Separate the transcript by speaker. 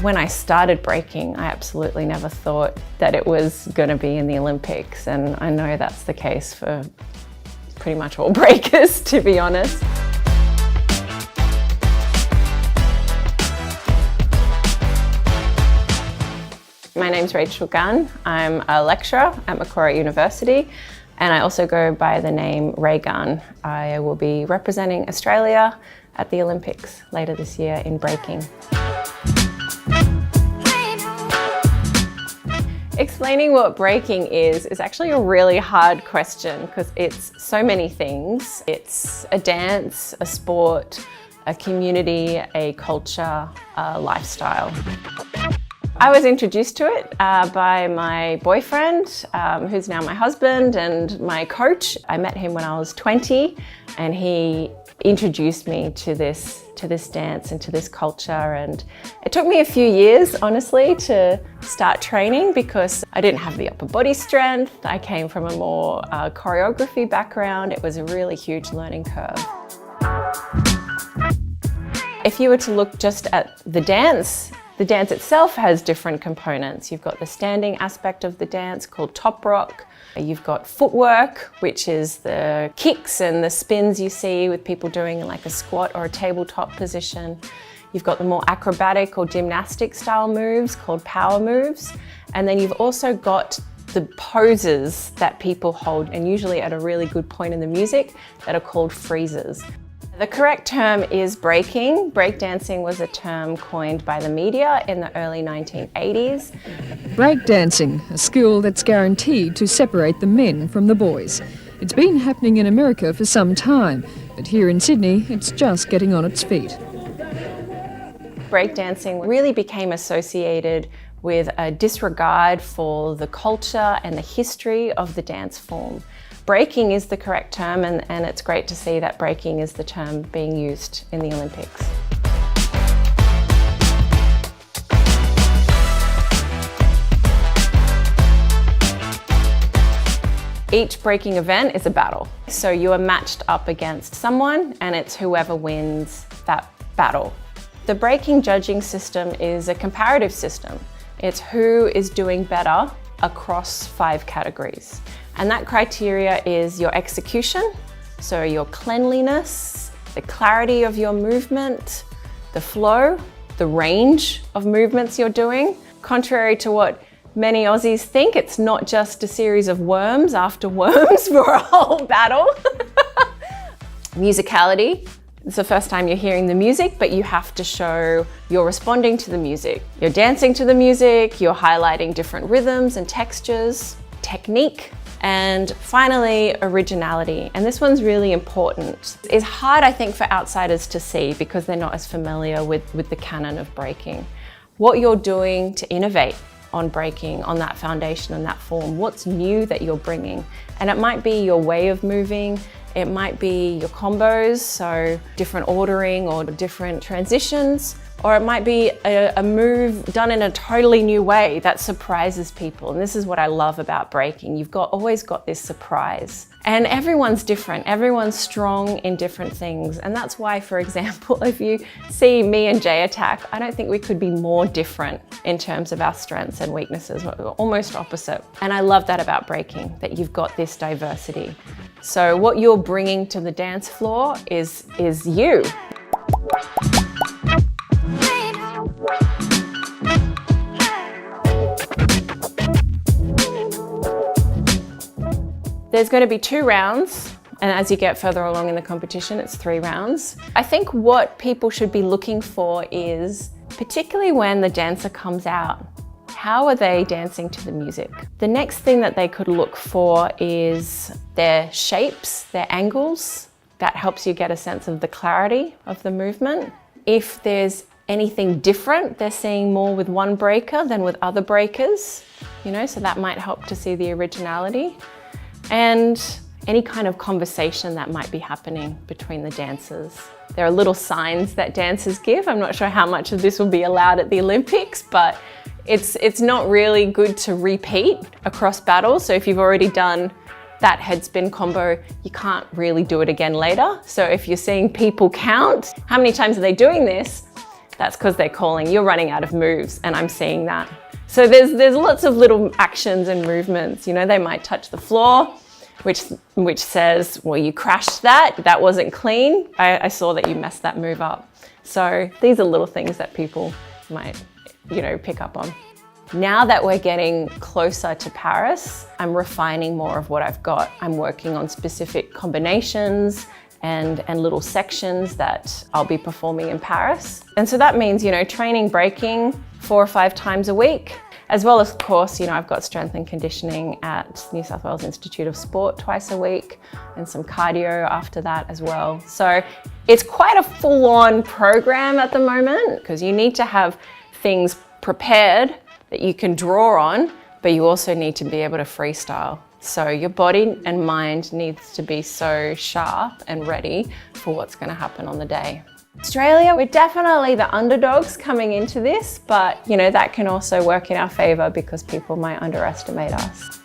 Speaker 1: When I started breaking, I absolutely never thought that it was going to be in the Olympics, and I know that's the case for pretty much all breakers, to be honest. My name's Rachel Gunn. I'm a lecturer at Macquarie University, and I also go by the name Raygun. I will be representing Australia at the Olympics later this year in breaking. Explaining what breaking is actually a really hard question because it's so many things. It's a dance, a sport, a community, a culture, a lifestyle. I was introduced to it by my boyfriend, who's now my husband, and my coach. I met him when I was 20, and he introduced me to this dance and to this culture. And it took me a few years, honestly, to start training because I didn't have the upper body strength. I came from a more choreography background. It was a really huge learning curve. If you were to look just at the dance itself has different components. You've got the standing aspect of the dance called top rock. You've got footwork, which is the kicks and the spins you see with people doing like a squat or a tabletop position. You've got the more acrobatic or gymnastic style moves called power moves. And then you've also got the poses that people hold, and usually at a really good point in the music, that are called freezes. The correct term is breaking. Breakdancing was a term coined by the media in the early 1980s.
Speaker 2: Breakdancing, a skill that's guaranteed to separate the men from the boys. It's been happening in America for some time, but here in Sydney, it's just getting on its feet.
Speaker 1: Breakdancing really became associated with a disregard for the culture and the history of the dance form. Breaking is the correct term, and it's great to see that breaking is the term being used in the Olympics. Each breaking event is a battle. So you are matched up against someone, and it's whoever wins that battle. The breaking judging system is a comparative system. It's who is doing better across 5 categories. And that criteria is your execution, so your cleanliness, the clarity of your movement, the flow, the range of movements you're doing. Contrary to what many Aussies think, it's not just a series of worms after worms for a whole battle. Musicality. It's the first time you're hearing the music, but you have to show you're responding to the music. You're dancing to the music, you're highlighting different rhythms and textures. Technique. And finally, originality. And this one's really important. It's hard, I think, for outsiders to see because they're not as familiar with the canon of breaking. What you're doing to innovate on breaking, on that foundation and that form, what's new that you're bringing. And it might be your way of moving, it might be your combos, so different ordering or different transitions, or it might be a move done in a totally new way that surprises people. And this is what I love about breaking. You've always got this surprise. And everyone's different. Everyone's strong in different things. And that's why, for example, if you see me and Jay attack, I don't think we could be more different in terms of our strengths and weaknesses. We're almost opposite. And I love that about breaking, that you've got this diversity. So what you're bringing to the dance floor is you. There's going to be 2 rounds, and as you get further along in the competition, it's 3 rounds. I think what people should be looking for is, particularly when the dancer comes out, how are they dancing to the music? The next thing that they could look for is their shapes, their angles. That helps you get a sense of the clarity of the movement. If there's anything different they're seeing more with one breaker than with other breakers, so that might help to see the originality. And any kind of conversation that might be happening between the dancers. There are little signs that dancers give. I'm not sure how much of this will be allowed at the Olympics, but it's not really good to repeat across battles. So if you've already done that head spin combo, you can't really do it again later. So if you're seeing people count, how many times are they doing this? That's because they're calling, you're running out of moves, and I'm seeing that. So there's lots of little actions and movements. You know, they might touch the floor, which says, well, you crashed that wasn't clean. I saw that you messed that move up. So these are little things that people might, you know, pick up on. Now that we're getting closer to Paris, I'm refining more of what I've got. I'm working on specific combinations and little sections that I'll be performing in Paris. And so that means, you know, training breaking 4 or 5 times a week, as well as, of course, you know, I've got strength and conditioning at New South Wales Institute of Sport twice a week and some cardio after that as well. So it's quite a full-on program at the moment because you need to have things prepared that you can draw on, but you also need to be able to freestyle. So your body and mind needs to be so sharp and ready for what's going to happen on the day. Australia, we're definitely the underdogs coming into this, but you know, that can also work in our favor because people might underestimate us.